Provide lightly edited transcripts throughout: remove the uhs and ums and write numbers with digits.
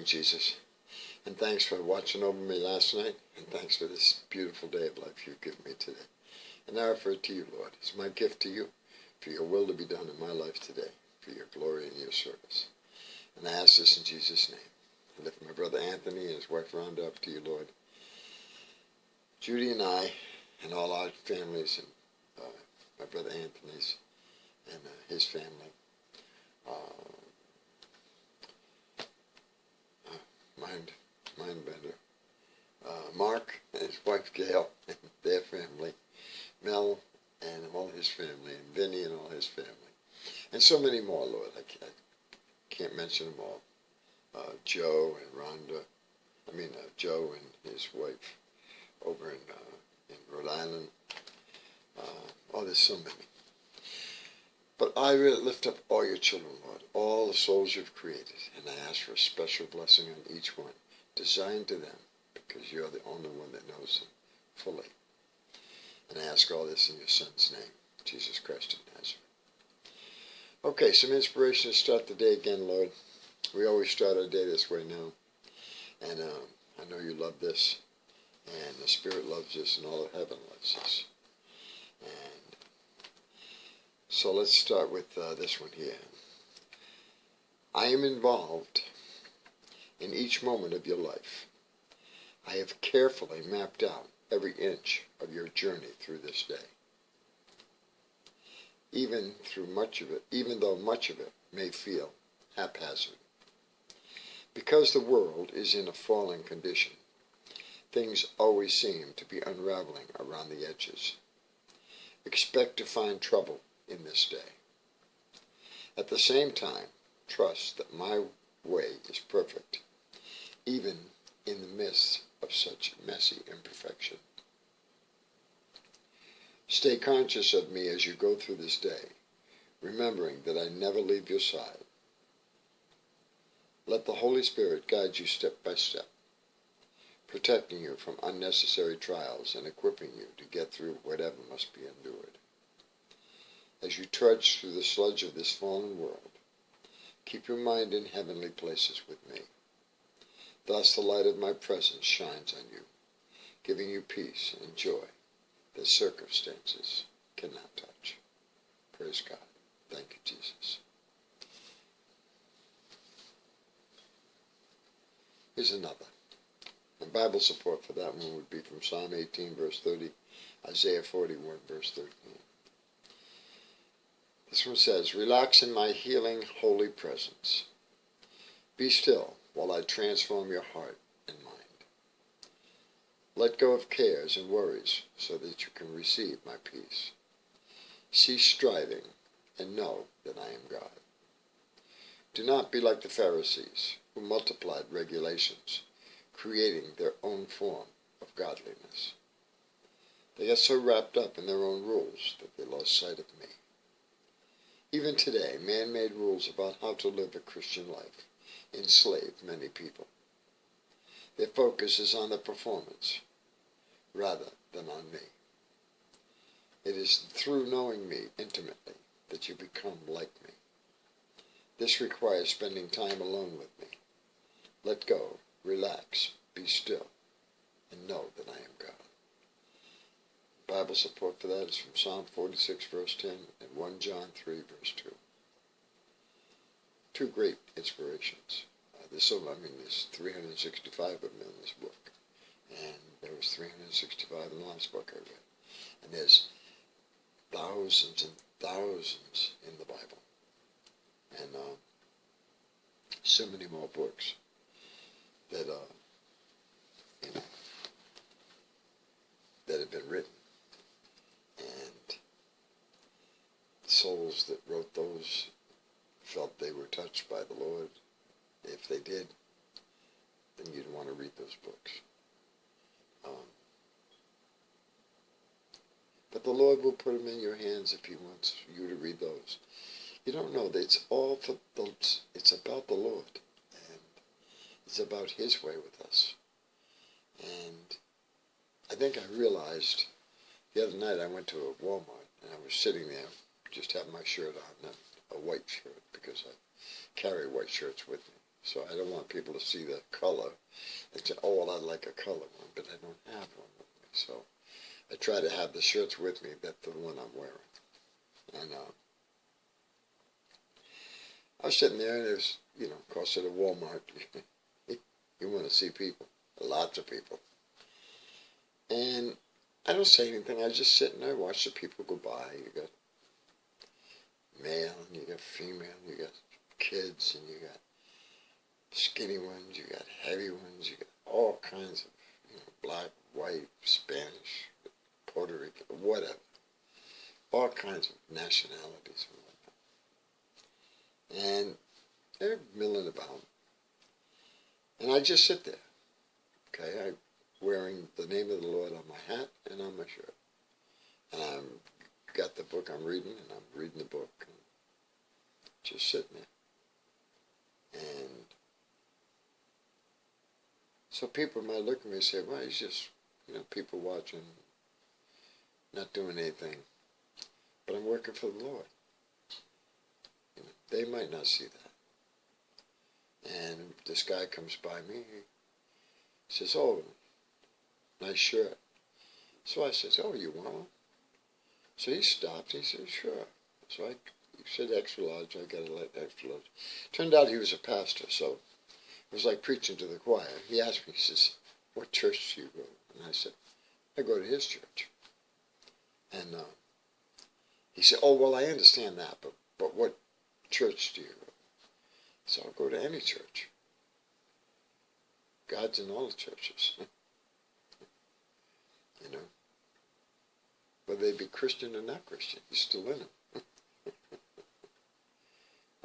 morning, Jesus. And thanks for watching over me last night. And thanks for this beautiful day of life you've given me today. And I offer it to you, Lord. It's my gift to you for your will to be done in my life today, for your glory and your service. And I ask this in Jesus' name. I lift my brother Anthony and his wife Rhonda up to you, Lord. Judy and I and all our families and my brother Anthony's and his family. Mindbender. Mark and his wife Gail and their family. Mel and all his family. And Vinny and all his family. And so many more, Lord. I can't mention them all. Joe and Rhonda. Joe and his wife over in Rhode Island. There's so many. But I really lift up all your children, Lord, all the souls you've created, and I ask for a special blessing on each one, designed to them, because you're the only one that knows them fully. And I ask all this in your Son's name, Jesus Christ of Nazareth. Okay, some inspiration to start the day again, Lord. We always start our day this way now, and I know you love this, and the Spirit loves this, and all of heaven loves this. And so let's start with this one here. I am involved in each moment of your life. I have carefully mapped out every inch of your journey through this day. Even though much of it may feel haphazard. Because the world is in a falling condition, things always seem to be unraveling around the edges. Expect to find trouble in this day. At the same time, trust that my way is perfect, even in the midst of such messy imperfection. Stay conscious of me as you go through this day, remembering that I never leave your side. Let the Holy Spirit guide you step by step, protecting you from unnecessary trials and equipping you to get through whatever must be endured. As you trudge through the sludge of this fallen world, keep your mind in heavenly places with me. Thus the light of my presence shines on you, giving you peace and joy that circumstances cannot touch. Praise God. Thank you, Jesus. Here's another. And Bible support for that one would be from Psalm 18, verse 30, Isaiah 41, verse 13. This one says, relax in my healing, holy presence. Be still while I transform your heart and mind. Let go of cares and worries so that you can receive my peace. Cease striving and know that I am God. Do not be like the Pharisees who multiplied regulations, creating their own form of godliness. They got so wrapped up in their own rules that they lost sight of me. Even today, man-made rules about how to live a Christian life enslave many people. Their focus is on the performance rather than on me. It is through knowing me intimately that you become like me. This requires spending time alone with me. Let go, relax, be still, and know that I am God. Bible support for that is from Psalm 46, verse 10, and 1 John 3, verse 2. Two great inspirations. There's 365 of them in this book. And there was 365 in the last book I read. And there's thousands and thousands in the Bible. And so many more books that that have been written. And souls that wrote those felt they were touched by the Lord. If they did, then you'd want to read those books. But the Lord will put them in your hands if he wants you to read those. You don't know that it's all for those. It's about the Lord. And it's about his way with us. And I think I realized the other night I went to a Walmart and I was sitting there just having my shirt on, a white shirt, because I carry white shirts with me. So I don't want people to see the color and say, oh, well, I'd like a color one, but I don't have one with me. So I try to have the shirts with me. That's the one I'm wearing. And I was sitting there, and there's, of course, at a Walmart, you want to see people, lots of people. And I don't say anything. I just sit and I watch the people go by. You got male, and you got female, you got kids, and you got skinny ones, you got heavy ones, you got all kinds of, black, white, Spanish, Puerto Rican, whatever. All kinds of nationalities and whatnot. And they're milling about. And I just sit there. Okay, I'm wearing the name of the Lord on my hat and on my shirt. And I've got the book I'm reading, and I'm reading the book. And just sitting there. And so people might look at me and say, well, he's just, people watching, not doing anything. But I'm working for the Lord. They might not see that. And this guy comes by me, he says, oh, nice shirt. So I says, oh, you want one? So he stopped, he said, sure. So he said extra large, I got a extra large. Turned out he was a pastor, so it was like preaching to the choir. He asked me, he says, what church do you go to? And I said, I go to his church. And he said, oh, well, I understand that, but what church do you go to? So I'll go to any church. God's in all the churches. Whether they be Christian or not Christian, he's still in them.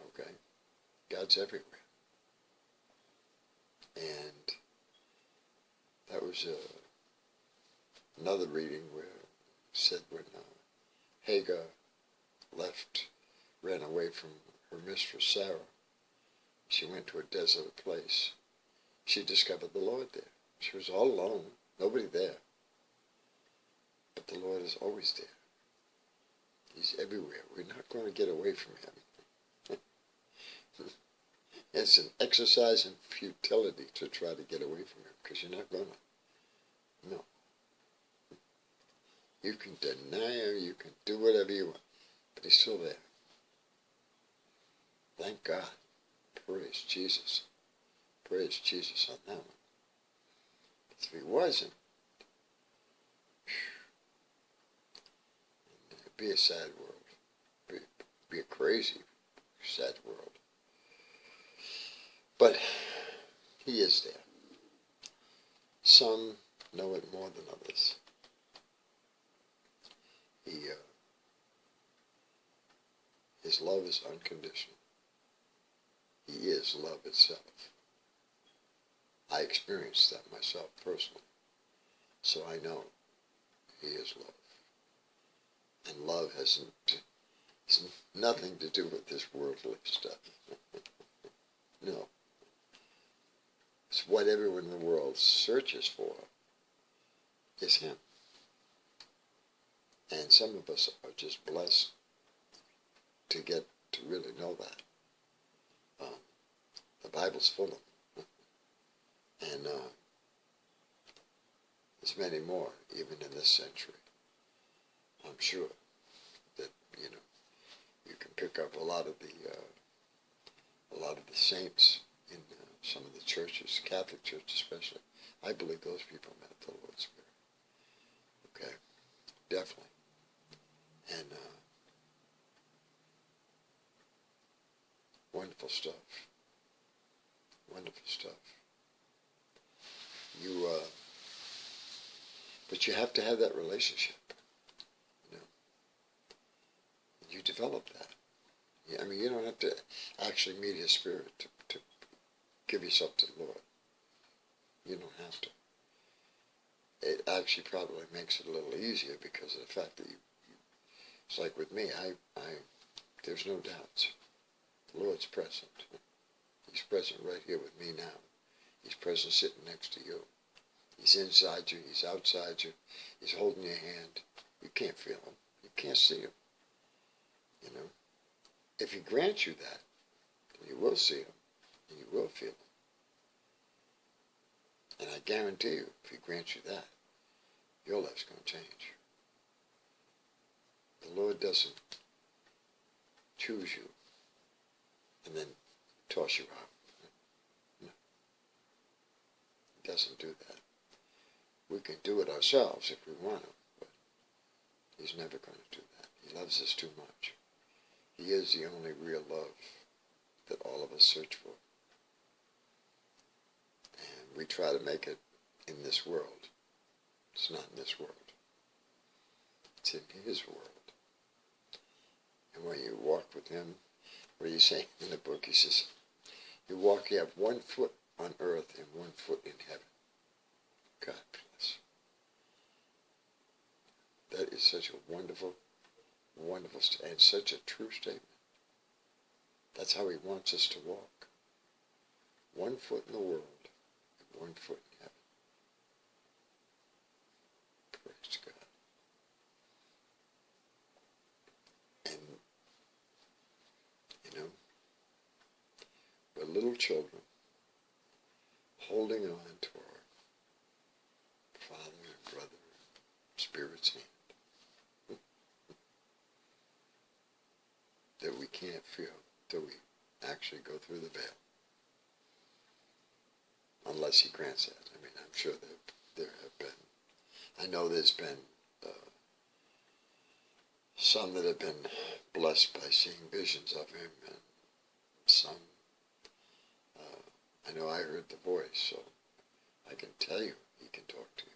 Okay? God's everywhere. And that was another reading where it said when Hagar ran away from her mistress Sarah, she went to a desolate place. She discovered the Lord there. She was all alone, nobody there. But the Lord is always there. He's everywhere. We're not going to get away from him. It's an exercise in futility to try to get away from him, because you're not going to. No. You can deny him, you can do whatever you want, but he's still there. Thank God. Praise Jesus. Praise Jesus on that one. If he wasn't, it'd be a sad world. Be a crazy, sad world. But he is there. Some know it more than others. His love is unconditional. He is love itself. I experienced that myself personally. So I know he is love. And love has nothing to do with this worldly stuff. No. It's what everyone in the world searches for is him. And some of us are just blessed to get to really know that. The Bible's full of them. And there's many more, even in this century. I'm sure that, you can pick up a lot of the saints in some of the churches, Catholic Church especially. I believe those people met the Lord Spirit. Okay? Definitely. And wonderful stuff. Wonderful stuff. But you have to have that relationship. You develop that. I mean, you don't have to actually meet his spirit to give yourself to the Lord. You don't have to. It actually probably makes it a little easier because of the fact that it's like with me, there's no doubts. The Lord's present. He's present right here with me now. He's present sitting next to you. He's inside you. He's outside you. He's holding your hand. You can't feel him. You can't see him. If he grants you that, you will see him. And you will feel it. And I guarantee you, if he grants you that, your life's going to change. The Lord doesn't choose you and then toss you out. No. He doesn't do that. We can do it ourselves if we want to, but he's never going to do that. He loves us too much. He is the only real love that all of us search for. And we try to make it in this world. It's not in this world. It's in his world. And when you walk with him, what do you say in the book? He says, you have 1 foot on earth and 1 foot in heaven. God bless. That is such a wonderful, wonderful, and such a true statement. That's how he wants us to walk. 1 foot in the world and 1 foot in heaven. Praise God. And, you know, we're little children holding on to our Father and Brother and Spirit's hand that we can't feel till we actually go through the veil. Unless he grants that. I mean, I'm sure that there have been, I know there's been some that have been blessed by seeing visions of him, and some, I know I heard the voice, so I can tell you he can talk to you.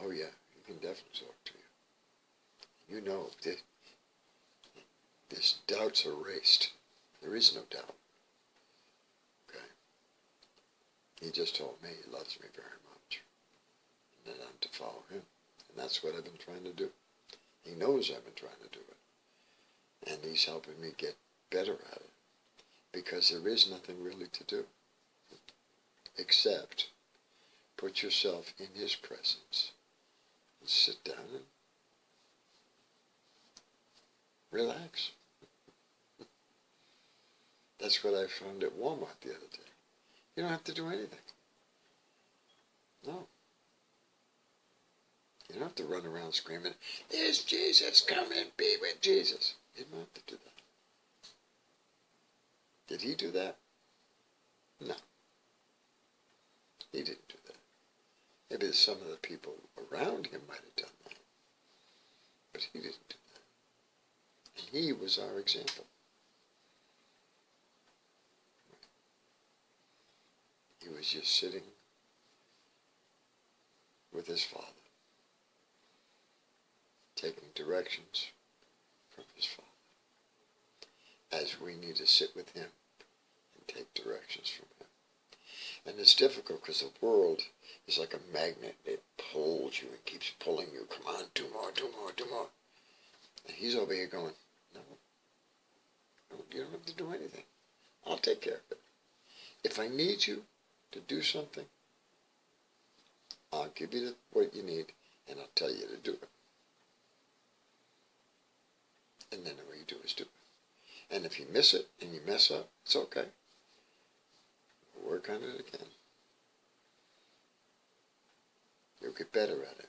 Oh yeah, he can definitely talk to you. You know, this doubt's erased. There is no doubt. Okay? He just told me he loves me very much, and that I'm to follow him. And that's what I've been trying to do. He knows I've been trying to do it. And he's helping me get better at it. Because there is nothing really to do. Except put yourself in his presence. And sit down and relax. That's what I found at Walmart the other day. You don't have to do anything. No. You don't have to run around screaming, "There's Jesus, come and be with Jesus." You don't have to do that. Did he do that? No. He didn't do that. Maybe some of the people around him might have done that. But he didn't do that. And he was our example. He was just sitting with his Father, taking directions from his Father, as we need to sit with him and take directions from him. And it's difficult because the world is like a magnet. It pulls you and keeps pulling you. Come on, do more, do more, do more. And he's over here going, no, you don't have to do anything. I'll take care of it. If I need you to do something, I'll give you what you need, and I'll tell you to do it. And then all you do is do it. And if you miss it and you mess up, it's okay. Work on it again. You'll get better at it.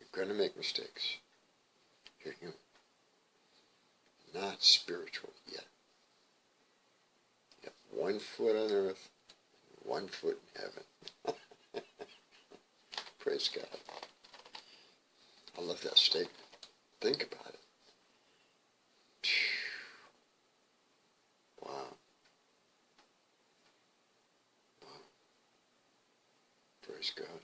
You're going to make mistakes. You're human. Not spiritual yet. You have 1 foot on earth, 1 foot in heaven. Praise God. I love that statement. Think about it. Wow. Wow. Praise God.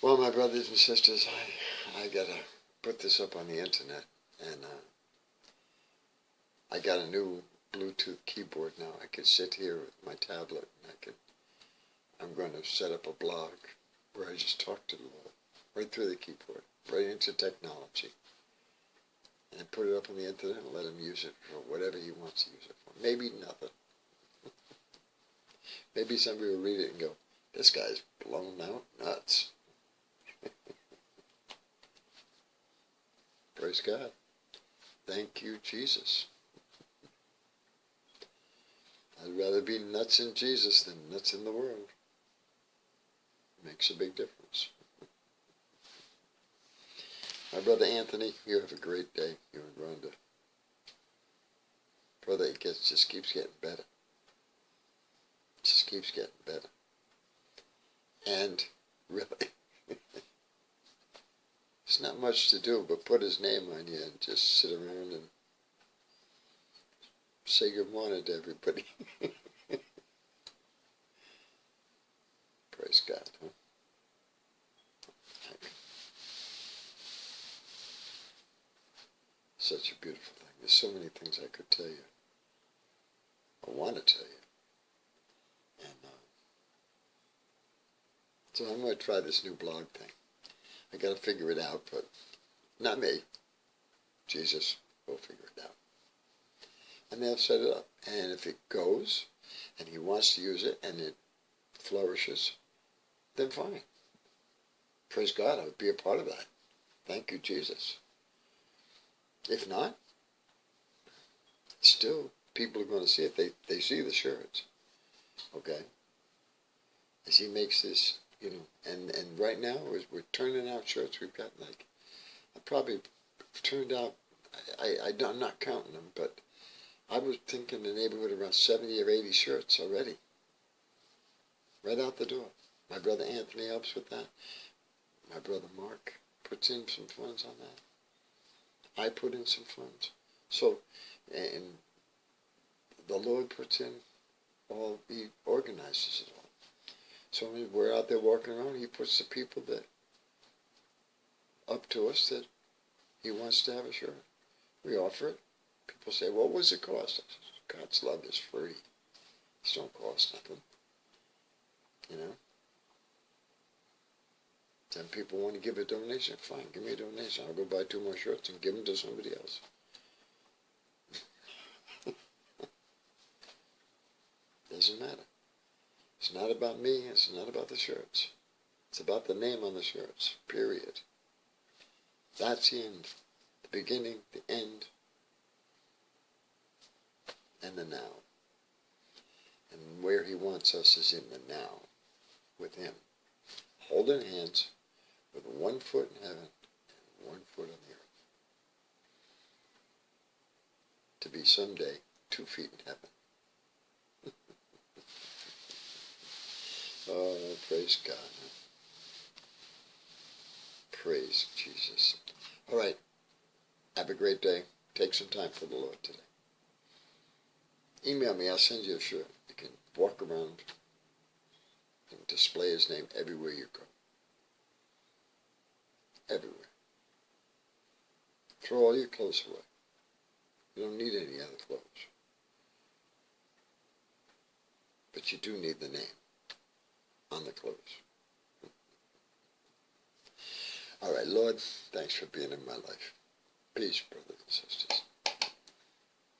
Well, my brothers and sisters, I gotta put this up on the internet, and I got a new Bluetooth keyboard now. I can sit here with my tablet, and I'm going to set up a blog where I just talk to the Lord right through the keyboard, right into technology, and put it up on the internet and let him use it for whatever he wants to use it for. Maybe nothing. Maybe somebody will read it and go, this guy's blown out nuts. Praise God. Thank you, Jesus. rather be nuts in Jesus than nuts in the world. Makes a big difference. My brother Anthony, you have a great day. You and Rhonda. Brother, it just keeps getting better. Just keeps getting better. And really, there's not much to do but put his name on you and just sit around and say good morning to everybody. Praise God, huh? Such a beautiful thing. There's so many things I could tell you. I want to tell you. And so I'm going to try this new blog thing. I got to figure it out, but not me. Jesus will figure it out. And they'll set it up. And if it goes, and he wants to use it, and it flourishes, then fine. Praise God, I would be a part of that. Thank you, Jesus. If not, still, people are going to see it. They see the shirts. Okay? As he makes this, and right now, as we're turning out shirts, we've got I probably turned out, I'm not counting them, but I was thinking the neighborhood around 70 or 80 shirts already. Right out the door. My brother Anthony helps with that. My brother Mark puts in some funds on that. I put in some funds. So, and the Lord puts in he organizes it all. So when we're out there walking around, he puts the people that up to us that he wants to have a shirt. We offer it. People say, what was it cost? I said, God's love is free. It don't cost nothing. Some people want to give a donation. Fine, give me a donation. I'll go buy 2 more shirts and give them to somebody else. Doesn't matter. It's not about me. It's not about the shirts. It's about the name on the shirts. Period. That's the end. The beginning, the end, and the now. And where he wants us is in the now, with him. Holding hands, with 1 foot in heaven and 1 foot on the earth. To be someday 2 feet in heaven. Oh, praise God. Praise Jesus. All right. Have a great day. Take some time for the Lord today. Email me. I'll send you a shirt. You can walk around and display his name everywhere you go. Everywhere. Throw all your clothes away. You don't need any other clothes. But you do need the name on the clothes. All right, Lord, thanks for being in my life. Peace, brothers and sisters.